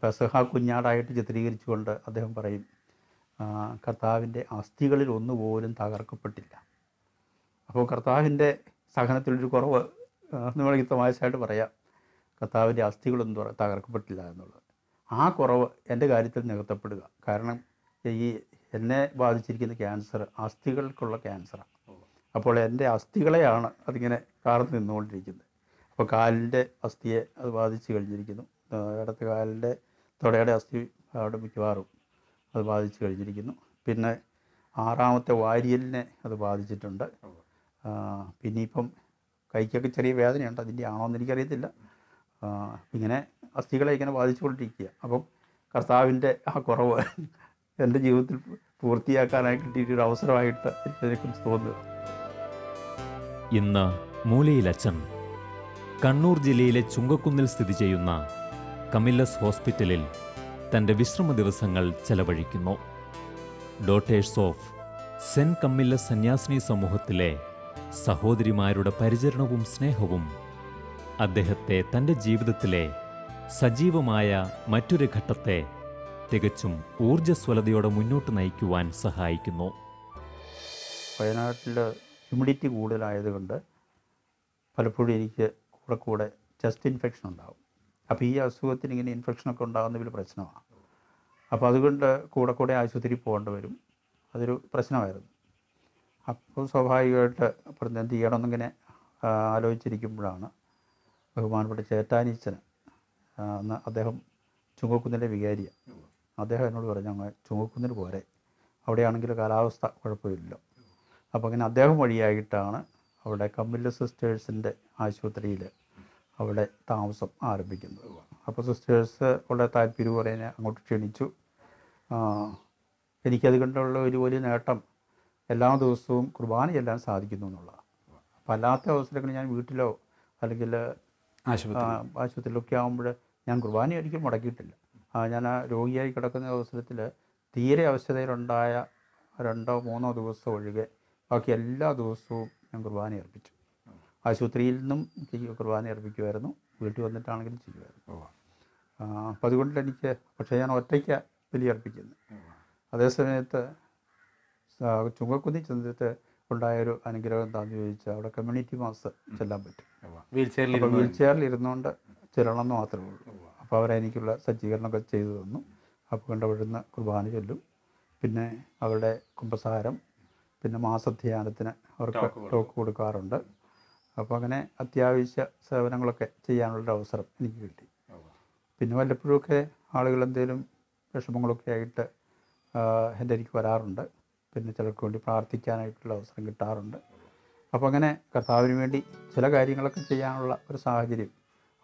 പെസഹ കുഞ്ഞാടായിട്ട് ചിത്രീകരിച്ചുകൊണ്ട് അദ്ദേഹം പറയും, കർത്താവിൻ്റെ അസ്ഥികളിൽ ഒന്നുപോലും തകർക്കപ്പെട്ടില്ല. അപ്പോൾ കർത്താവിൻ്റെ സഹനത്തിലൊരു കുറവ് നമ്മൾക്ക് തമാശയായിട്ട് പറയാം, കർത്താവിൻ്റെ അസ്ഥികളൊന്നും തകർക്കപ്പെട്ടില്ല എന്നുള്ളത്. ആ കുറവ് എൻ്റെ കാര്യത്തിൽ നികത്തപ്പെടുക. കാരണം ഈ എന്നെ ബാധിച്ചിരിക്കുന്ന ക്യാൻസർ അസ്ഥികൾക്കുള്ള ക്യാൻസറാണ്. അപ്പോൾ എൻ്റെ അസ്ഥികളെയാണ് അതിങ്ങനെ കാർന്ന് നിന്നുകൊണ്ടിരിക്കുന്നത്. അപ്പോൾ കാലിൻ്റെ അസ്ഥിയെ അത് ബാധിച്ച് കഴിഞ്ഞിരിക്കുന്നു. ഇടത്തെ കാലിൻ്റെ തുടയുടെ അസ്ഥി അവിടെ മിക്കവാറും അത് ബാധിച്ച് കഴിഞ്ഞിരിക്കുന്നു. പിന്നെ 6ാമത്തെ വാരിയലിനെ അത് ബാധിച്ചിട്ടുണ്ട്. പിന്നെ ഇപ്പം കൈക്കൊക്കെ ചെറിയ വേദനയുണ്ട്, അതിൻ്റെ ആണോ എന്ന് എനിക്കറിയത്തില്ല. ഇങ്ങനെ അസ്ഥികളെ ഇങ്ങനെ ബാധിച്ചുകൊണ്ടിരിക്കുക. അപ്പം കർത്താവിൻ്റെ ആ കുറവ് എൻ്റെ ജീവിതത്തിൽ പൂർത്തിയാക്കാനായി കിട്ടിയൊരു അവസരമായിട്ട് എനിക്കതിനെക്കുറിച്ച് തോന്നുക. ഇന്ന് മൂലയിലച്ചൻ കണ്ണൂർ ജില്ലയിലെ ചുങ്കക്കുന്നിൽ സ്ഥിതി ചെയ്യുന്ന കമില്ലസ് ഹോസ്പിറ്റലിൽ തൻ്റെ വിശ്രമ ദിവസങ്ങൾ ചെലവഴിക്കുന്നു. ഡോട്ടേഴ്സ് ഓഫ് സെൻറ്റ് കമ്മില്ലസ് സന്യാസിനി സമൂഹത്തിലെ സഹോദരിമാരുടെ പരിചരണവും സ്നേഹവും അദ്ദേഹത്തെ തൻ്റെ ജീവിതത്തിലെ സജീവമായ മറ്റൊരു ഘട്ടത്തെ തികച്ചും ഊർജ്ജസ്വലതയോടെ മുന്നോട്ട് നയിക്കുവാൻ സഹായിക്കുന്നു. വയനാട്ടിൽ ഹ്യൂമിഡിറ്റി കൂടുതലായതുകൊണ്ട് പലപ്പോഴും എനിക്ക് കൂടെ ചെസ്റ്റ് ഇൻഫെക്ഷൻ ഉണ്ടാകും. അപ്പോൾ ഈ അസുഖത്തിന് ഇങ്ങനെ ഇൻഫെക്ഷനൊക്കെ ഉണ്ടാകുന്ന വലിയ പ്രശ്നമാണ്. അപ്പോൾ അതുകൊണ്ട് കൂടെ ആശുപത്രിയിൽ പോകേണ്ടി വരും. അതൊരു പ്രശ്നമായിരുന്നു. അപ്പോൾ സ്വാഭാവികമായിട്ട് പറഞ്ഞ് എന്ത് ചെയ്യണമെന്നിങ്ങനെ ആലോചിച്ചിരിക്കുമ്പോഴാണ് ബഹുമാനപ്പെട്ട ചേറ്റാനീച്ചന്, അന്ന് അദ്ദേഹം ചുങ്കക്കുന്നിലെ വികാരിയാണ്, അദ്ദേഹം എന്നോട് പറഞ്ഞു അങ്ങ് ചുങ്കക്കുന്നിന് പോരെ, അവിടെയാണെങ്കിൽ കാലാവസ്ഥ കുഴപ്പമില്ലല്ലോ. അപ്പോൾ അങ്ങനെ അദ്ദേഹം വഴിയായിട്ടാണ് അവിടെ കമ്മില്ലസ് സിസ്റ്റേഴ്സിൻ്റെ ആശുപത്രിയിൽ അവിടെ താമസം ആരംഭിക്കുന്നത്. അപ്പോൾ സിസ്റ്റേഴ്സ് വളരെ താല്പര്യം പറയാൻ അങ്ങോട്ട് ക്ഷണിച്ചു. എനിക്കത് കണ്ടുള്ള ഒരു വലിയ നേട്ടം എല്ലാ ദിവസവും കുർബാന ചെല്ലാൻ സാധിക്കുന്നു എന്നുള്ളതാണ്. അപ്പോൾ അല്ലാത്ത അവസരങ്ങളിൽ ഞാൻ വീട്ടിലോ അല്ലെങ്കിൽ ആശുപത്രിയിലൊക്കെ ആകുമ്പോൾ ഞാൻ കുർബാന ഒരിക്കലും മുടക്കിയിട്ടില്ല. ഞാൻ ആ രോഗിയായി കിടക്കുന്ന അവസരത്തിൽ തീരെ അവശതയിലുണ്ടായ 2-3 ദിവസം ഒഴികെ ബാക്കി എല്ലാ ദിവസവും ഞാൻ കുർബാന അർപ്പിച്ചു. ആശുപത്രിയിൽ നിന്നും കുർബാന അർപ്പിക്കുമായിരുന്നു, വീട്ടിൽ വന്നിട്ടാണെങ്കിലും ചെയ്യുമായിരുന്നു. അപ്പം അതുകൊണ്ട് എനിക്ക്, പക്ഷേ ഞാൻ ഒറ്റയ്ക്ക് ബലി അർപ്പിക്കുന്നു. അതേസമയത്ത് ചുങ്കക്കുന്നിൽ ചെന്നിട്ട് ഉണ്ടായൊരു അനുഗ്രഹം എന്താണെന്ന് ചോദിച്ചാൽ അവിടെ കമ്മ്യൂണിറ്റി മാസ് ചെല്ലാൻ പറ്റും. വീൽ ചെയറിൽ ഇരുന്നുകൊണ്ട് ചെല്ലണമെന്ന് മാത്രമേ ഉള്ളൂ. അപ്പോൾ അവരെനിക്കുള്ള സജ്ജീകരണമൊക്കെ ചെയ്തു തന്നു. അപ്പോൾ കണ്ടവിടുന്ന് കുർബാന ചൊല്ലും, പിന്നെ അവരുടെ കുമ്പസാരം, പിന്നെ മാസധ്യാനത്തിന് അവർക്ക് ടോക്ക് കൊടുക്കാറുണ്ട്. അപ്പോൾ അങ്ങനെ അത്യാവശ്യ സേവനങ്ങളൊക്കെ ചെയ്യാനുള്ള അവസരം എനിക്ക് കിട്ടി. പിന്നെ വല്ലപ്പോഴുമൊക്കെ ആളുകൾ എന്തെങ്കിലും വിഷമങ്ങളൊക്കെ ആയിട്ട് എൻ്റെ എനിക്ക് വരാറുണ്ട്. പിന്നെ ചിലർക്ക് വേണ്ടി പ്രാർത്ഥിക്കാനായിട്ടുള്ള അവസരം കിട്ടാറുണ്ട്. അപ്പോൾ അങ്ങനെ കർത്താവിന് വേണ്ടി ചില കാര്യങ്ങളൊക്കെ ചെയ്യാനുള്ള ഒരു സാഹചര്യം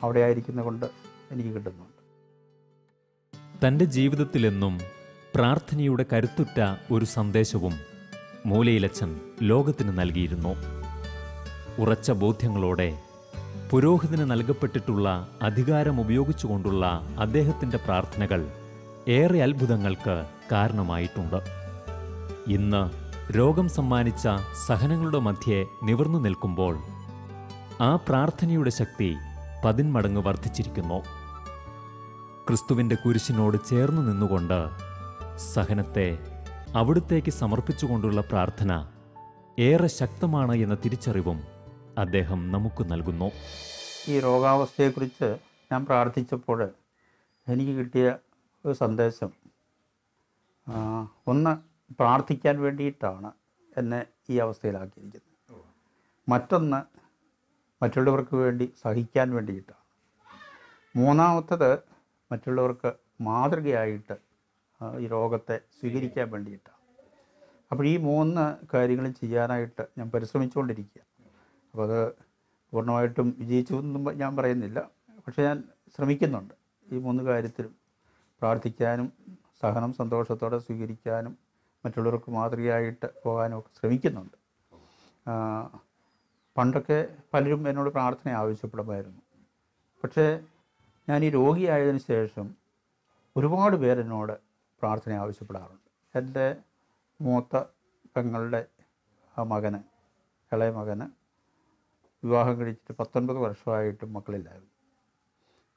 അവിടെ ആയിരിക്കുന്നത് കൊണ്ട് എനിക്ക് കിട്ടുന്നുണ്ട്. തൻ്റെ ജീവിതത്തിലെന്നും പ്രാർത്ഥനയുടെ കരുത്തുറ്റ ഒരു സന്ദേശവും മൂലയിലച്ചൻ ലോകത്തിന് നൽകിയിരുന്നു. ഉറച്ച ബോധ്യങ്ങളോടെ പുരോഹിതന് നൽകപ്പെട്ടിട്ടുള്ള അധികാരം ഉപയോഗിച്ചുകൊണ്ടുള്ള അദ്ദേഹത്തിൻ്റെ പ്രാർത്ഥനകൾ ഏറെ അത്ഭുതങ്ങൾക്ക് കാരണമായിട്ടുണ്ട്. ഇന്ന് രോഗം സമ്മാനിച്ച സഹനങ്ങളുടെ മധ്യേ നിവർന്നു നിൽക്കുമ്പോൾ ആ പ്രാർത്ഥനയുടെ ശക്തി 10 മടങ്ങ് വർദ്ധിച്ചിരിക്കുന്നു. ക്രിസ്തുവിൻ്റെ കുരിശിനോട് ചേർന്നു നിന്നുകൊണ്ട് സഹനത്തെ അവിടുത്തേക്ക് സമർപ്പിച്ചുകൊണ്ടുള്ള പ്രാർത്ഥന ഏറെ ശക്തമാണ് എന്ന തിരിച്ചറിവും അദ്ദേഹം നമുക്ക് നൽകുന്നു. ഈ രോഗാവസ്ഥയെക്കുറിച്ച് ഞാൻ പ്രാർത്ഥിച്ചപ്പോൾ എനിക്ക് കിട്ടിയ ഒരു സന്ദേശം, ഒന്ന് പ്രാർത്ഥിക്കാൻ വേണ്ടിയിട്ടാണ് എന്നെ ഈ അവസ്ഥയിലാക്കിയിരിക്കുന്നത്. മറ്റൊന്ന് മറ്റുള്ളവർക്ക് വേണ്ടി സഹിക്കാൻ വേണ്ടിയിട്ടാണ്. മൂന്നാമത്തത് മറ്റുള്ളവർക്ക് മാതൃകയായിട്ട് ഈ രോഗത്തെ സ്വീകരിക്കാൻ വേണ്ടിയിട്ടാണ്. അപ്പോൾ ഈ 3 കാര്യങ്ങളും ചെയ്യാനായിട്ട് ഞാൻ പരിശ്രമിച്ചുകൊണ്ടിരിക്കുക. അപ്പോൾ അത് പൂർണ്ണമായിട്ടും വിജയിച്ചു എന്നും ഞാൻ പറയുന്നില്ല, പക്ഷേ ഞാൻ ശ്രമിക്കുന്നുണ്ട്. ഈ 3 കാര്യത്തിലും പ്രാർത്ഥിക്കാനും സഹനം സന്തോഷത്തോടെ സ്വീകരിക്കാനും മറ്റുള്ളവർക്ക് മാതൃകയായിട്ട് പോകാനും ഒക്കെ ശ്രമിക്കുന്നുണ്ട്. പണ്ടൊക്കെ പലരും എന്നോട് പ്രാർത്ഥന ആവശ്യപ്പെടുമായിരുന്നു. പക്ഷേ ഞാൻ ഈ രോഗിയായതിനു ശേഷം ഒരുപാട് പേരെന്നോട് പ്രാർത്ഥന ആവശ്യപ്പെടാറുണ്ട്. എൻ്റെ മൂത്ത പെങ്ങളുടെ മകന്, ഇളയ മകന് വിവാഹം കഴിച്ചിട്ട് 19 വർഷമായിട്ടും മക്കളില്ലായിരുന്നു.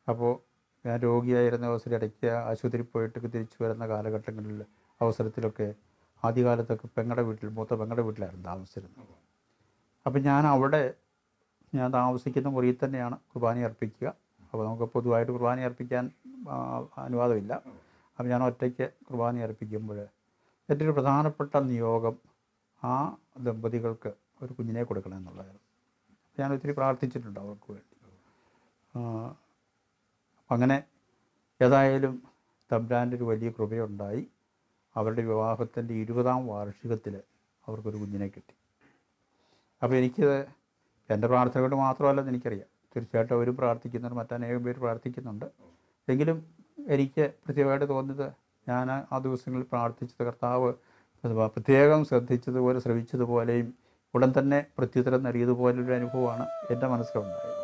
അപ്പോൾ ഞാൻ രോഗിയായിരുന്ന അവസരം ഇടയ്ക്ക് ആശുപത്രി പോയിട്ടൊക്കെ തിരിച്ചു വരുന്ന കാലഘട്ടങ്ങളിൽ അവസരത്തിലൊക്കെ ആദ്യകാലത്തൊക്കെ മൂത്ത പെങ്ങളുടെ വീട്ടിലായിരുന്നു താമസിച്ചിരുന്നത്. അപ്പം ഞാൻ താമസിക്കുന്ന മുറിയിൽ തന്നെയാണ് കുർബാന അർപ്പിക്കുക. അപ്പോൾ നമുക്ക് പൊതുവായിട്ട് കുർബാന അർപ്പിക്കാൻ അനുവാദമില്ല. അപ്പോൾ ഞാൻ ഒറ്റയ്ക്ക് കുർബാന അർപ്പിക്കുമ്പോൾ എൻ്റെ ഒരു പ്രധാനപ്പെട്ട നിയോഗം ആ ദമ്പതികൾക്ക് ഒരു കുഞ്ഞിനെ കൊടുക്കണം എന്നുള്ളതായിരുന്നു. ഞാൻ ഒത്തിരി പ്രാർത്ഥിച്ചിട്ടുണ്ട് അവർക്ക് വേണ്ടി. അപ്പം അങ്ങനെ ഏതായാലും തമ്പുരാൻ്റെ ഒരു വലിയ കൃപയുണ്ടായി. അവരുടെ വിവാഹത്തിൻ്റെ 20ാം വാർഷികത്തിൽ അവർക്കൊരു കുഞ്ഞിനെ കിട്ടി. അപ്പോൾ എനിക്കിത് എൻ്റെ പ്രാർത്ഥന കൊണ്ട് മാത്രമല്ലെന്ന് എനിക്കറിയാം. തീർച്ചയായിട്ടും അവരും പ്രാർത്ഥിക്കുന്നുണ്ട്, മറ്റനേകം പേര് പ്രാർത്ഥിക്കുന്നുണ്ട്. എങ്കിലും എനിക്ക് പ്രത്യേകമായിട്ട് തോന്നിയത്, ഞാൻ ആ ദിവസങ്ങളിൽ പ്രാർത്ഥിച്ചത് കർത്താവ് പ്രത്യേകം ശ്രദ്ധിച്ചതുപോലെ ശ്രവിച്ചതുപോലെയും ഉടൻ തന്നെ പ്രത്യുത്തരം നൽകിയതുപോലൊരു അനുഭവമാണ് എൻ്റെ മനസ്സിലുണ്ടായത്.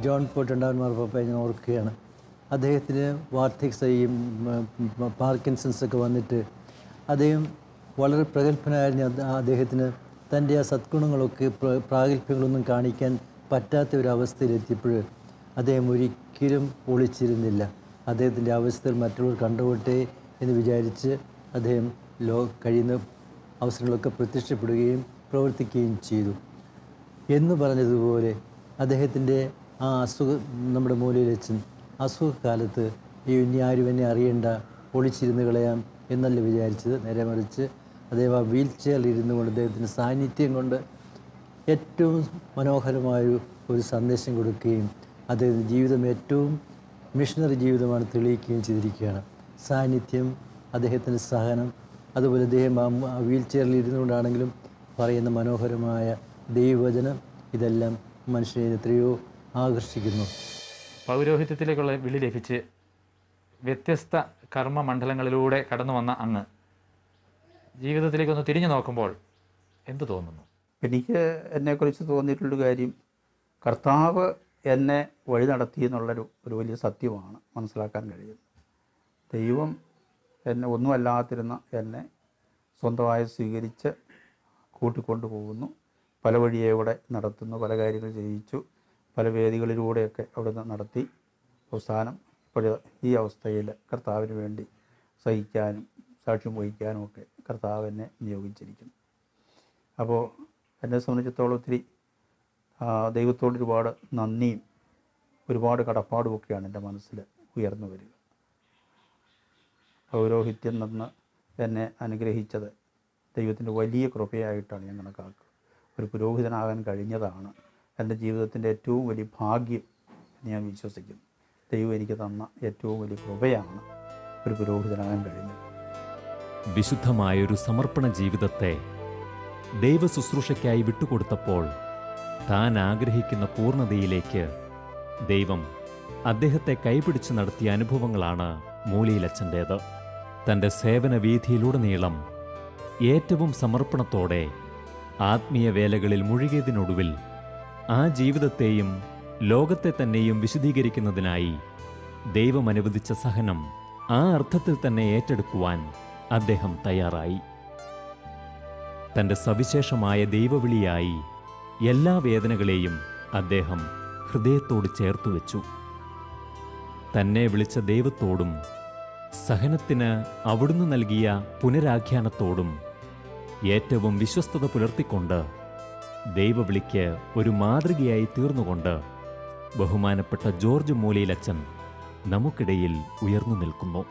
ജോൺ പോൾ രണ്ടാമൻ മാർപ്പാപ്പയെ ഞാൻ ഓർക്കുകയാണ്. അദ്ദേഹത്തിന് വാർദ്ധക്യയും പാർക്കിൻസൺസൊക്കെ വന്നിട്ട് അദ്ദേഹം വളരെ പ്രഗത്ഭനായിരുന്ന അദ്ദേഹത്തിന് തൻ്റെ ആ സദ്ഗുണങ്ങളൊക്കെ പ്രാഗൽഭ്യങ്ങളൊന്നും കാണിക്കാൻ പറ്റാത്ത ഒരു അവസ്ഥയിലെത്തിയപ്പോൾ അദ്ദേഹം ഒരിക്കലും ഒളിച്ചിരുന്നില്ല. അദ്ദേഹത്തിൻ്റെ അവസ്ഥയിൽ മറ്റുള്ളവർ കണ്ടുകൊട്ടെ എന്ന് വിചാരിച്ച് അദ്ദേഹം കഴിയുന്ന അവസരങ്ങളൊക്കെ പ്രത്യക്ഷപ്പെടുകയും പ്രവർത്തിക്കുകയും ചെയ്തു. എന്ന് പറഞ്ഞതുപോലെ അദ്ദേഹത്തിൻ്റെ ആ നമ്മുടെ മൂലയിലച്ഛൻ അസുഖകാലത്ത് ഇനി ആരും എന്നെ അറിയണ്ട, ഒളിച്ചിരുന്ന് കളയാം എന്നല്ല വിചാരിച്ചത്. നേരെ മറിച്ച് അദ്ദേഹം ആ വീൽ ചെയറിൽ ഇരുന്നു കൊണ്ട് അദ്ദേഹത്തിൻ്റെ സാന്നിധ്യം കൊണ്ട് ഏറ്റവും മനോഹരമായൊരു സന്ദേശം കൊടുക്കുകയും അദ്ദേഹത്തിൻ്റെ ജീവിതം ഏറ്റവും മിഷണറി ജീവിതമാണ് തെളിയിക്കുകയും ചെയ്തിരിക്കുകയാണ്. സാന്നിധ്യം, അദ്ദേഹത്തിൻ്റെ സഹനം, അതുപോലെ അദ്ദേഹം ആ വീൽ ചെയറിൽ ഇരുന്നുകൊണ്ടാണെങ്കിലും പറയുന്ന മനോഹരമായ ദൈവവചനം, ഇതെല്ലാം മനുഷ്യനെ എത്രയോ ആകർഷിക്കുന്നു. പൗരോഹിത്യത്തിലേക്കുള്ള വിളി ലഭിച്ച് വ്യത്യസ്ത കർമ്മമണ്ഡലങ്ങളിലൂടെ കടന്നു വന്ന അങ്ങ് ജീവിതത്തിലേക്കൊന്ന് തിരിഞ്ഞു നോക്കുമ്പോൾ എന്തു തോന്നുന്നു? എനിക്ക് എന്നെക്കുറിച്ച് തോന്നിയിട്ടുള്ള കാര്യം, കർത്താവ് എന്നെ വഴി നടത്തി എന്നുള്ളൊരു വലിയ സത്യമാണ് മനസ്സിലാക്കാൻ കഴിയുന്നത്. ദൈവം എന്നെ ഒന്നുമല്ലാതിരുന്ന എന്നെ സ്വന്തമായി സ്വീകരിച്ച് കൂട്ടിക്കൊണ്ടു പോകുന്നു, പല വഴിയൂടെ നടത്തുന്നു, പല കാര്യങ്ങൾ ചെയ്യിച്ചു, പല വേദികളിലൂടെയൊക്കെ അവിടുന്ന് നടത്തി അവസാനം ഇപ്പോൾ ഈ അവസ്ഥയിൽ കർത്താവിന് വേണ്ടി സഹിക്കാനും സാക്ഷ്യം വഹിക്കാനും ഒക്കെ കർത്താവ് എന്നെ നിയോഗിച്ചിരിക്കുന്നു. അപ്പോൾ എന്നെ സംബന്ധിച്ചിടത്തോളം ഒത്തിരി ദൈവത്തോട് ഒരുപാട് നന്ദിയും ഒരുപാട് കടപ്പാടുമൊക്കെയാണ് എൻ്റെ മനസ്സിൽ ഉയർന്നു വരിക. പൗരോഹിത്യം നിന്ന് എന്നെ അനുഗ്രഹിച്ചത് ദൈവത്തിൻ്റെ വലിയ കൃപയായിട്ടാണ് ഞാൻ കണക്കാക്കുക. ഒരു പുരോഹിതനാകാൻ കഴിഞ്ഞതാണ് എൻ്റെ ജീവിതത്തിൻ്റെ ഏറ്റവും വലിയ ഭാഗ്യം എന്ന് ഞാൻ വിശ്വസിക്കുന്നു. ദൈവം എനിക്ക് തന്ന ഏറ്റവും വലിയ കൃപയാണ് ഒരു പുരോഹിതനാകാൻ കഴിഞ്ഞത്. വിശുദ്ധമായൊരു സമർപ്പണ ജീവിതത്തെ ദൈവ ശുശ്രൂഷയ്ക്കായി വിട്ടുകൊടുത്തപ്പോൾ താൻ ആഗ്രഹിക്കുന്ന പൂർണ്ണതയിലേക്ക് ദൈവം അദ്ദേഹത്തെ കൈപിടിച്ച് നടത്തിയ അനുഭവങ്ങളാണ് മൂലയിലച്ഛൻ്റേത്. തൻ്റെ സേവന വീഥിയിലുടനീളം ഏറ്റവും സമർപ്പണത്തോടെ ആത്മീയ വേലകളിൽ മുഴുകിയതിനൊടുവിൽ ആ ജീവിതത്തെയും ലോകത്തെ തന്നെയും വിശദീകരിക്കുന്നതിനായി ദൈവം അനുവദിച്ച സഹനം ആ അർത്ഥത്തിൽ തന്നെ ഏറ്റെടുക്കുവാൻ അദ്ദേഹം തയ്യാറായി. തൻ്റെ സവിശേഷമായ ദൈവവിളിയായി എല്ലാ വേദനകളെയും അദ്ദേഹം ഹൃദയത്തോട് ചേർത്തുവെച്ചു. തന്നെ വിളിച്ച ദൈവത്തോടും സഹനത്തിന് അവിടുന്ന് നൽകിയ പുനരാഖ്യാനത്തോടും ഏറ്റവും വിശ്വസ്തത പുലർത്തിക്കൊണ്ട് ദൈവവിളിക്ക് ഒരു മാതൃകയായി തീർന്നുകൊണ്ട് ബഹുമാനപ്പെട്ട ജോർജ് മൂലയിലച്ഛൻ നമുക്കിടയിൽ ഉയർന്നു നിൽക്കുന്നു.